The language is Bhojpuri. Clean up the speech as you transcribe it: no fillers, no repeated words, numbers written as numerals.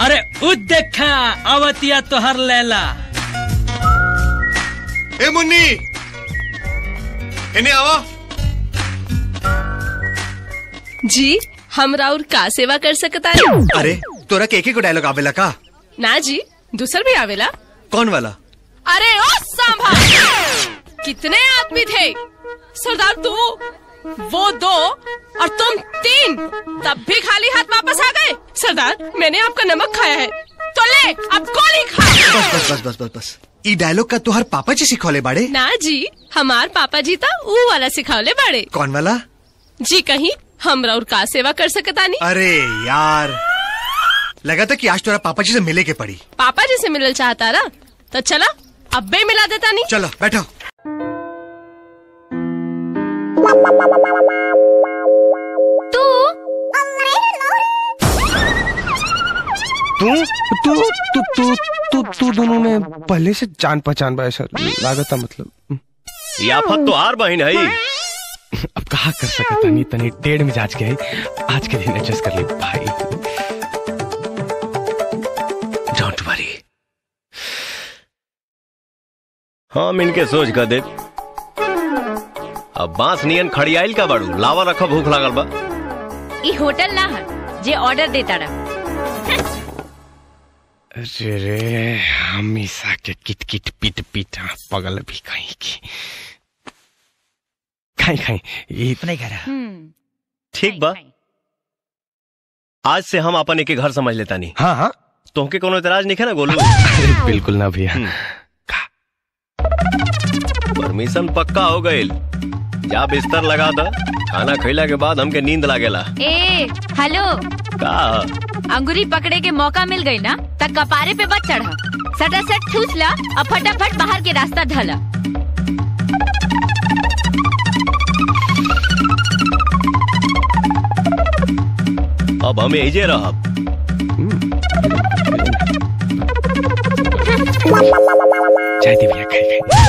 अरे उद देखा अवतिया तोहर लैला। ए मुन्नी इन्हें आवा। जी हम राउर का सेवा कर सकता है? अरे तोरा के को डायलॉग आवेला का? ना जी दूसर भी आवेला। कौन वाला? अरे ओ सांभा, कितने आदमी थे? सरदार तू, वो 2 और तुम 3, तब भी खाली हाथ वापस आ गए। सरदार मैंने आपका नमक खाया है, तो ले अब गोली खा। बस बस बस बस बस बस। ई डायलॉग का तुहार पापा जी सिखौले बाड़े? ना जी हमार पापा जी था वो वाला सिखौले बाड़े। कौन वाला? जी कहीं हम राउर का सेवा कर सकता नहीं? अरे यार लगा था कि आज तुम्हारा पापा जी से मिले के पड़ी। पापा जी से मिलना चाहता ना तो चला अब भी मिला देता नहीं। चलो बैठो। तू दोनों में पहले से जान पहचान बा ऐसा लागता। मतलब ये आफत तो हार बहन है। अब कहा कर सकता नहीं, तनी टेढ़ मिजाज के है। आज के दिन एडजस्ट कर ले भाई। Don't worry. हम इनके सोच कर दे। अब बांस नियन खड़ियाइल का बड़ू लावा रखा, भूख लागल बा। ई होटल ना है जे ऑर्डर देता रहा। अरे रे हमेशा के किट किट पीट पीट पगल भी कहीं की खाई नहीं कह रहा। ठीक बा, आज से हम अपन एक घर समझ लेता नहीं। हाँ हाँ तुमके कोनो इतराज नहीं है ना गोलू? बिल्कुल ना भैया। परमिशन पक्का हो गई। जा बिस्तर लगा दा, खाना खैला के बाद हमके नींद लागेला। ए हेलो का अंगूरी पकड़े के मौका मिल गई ना तब कपारे पे बच चढ़ा, सटासट ठूस ला और फटाफट बाहर के रास्ता ढला। अब हमें इजे रहा। चाय दी भैया खाई।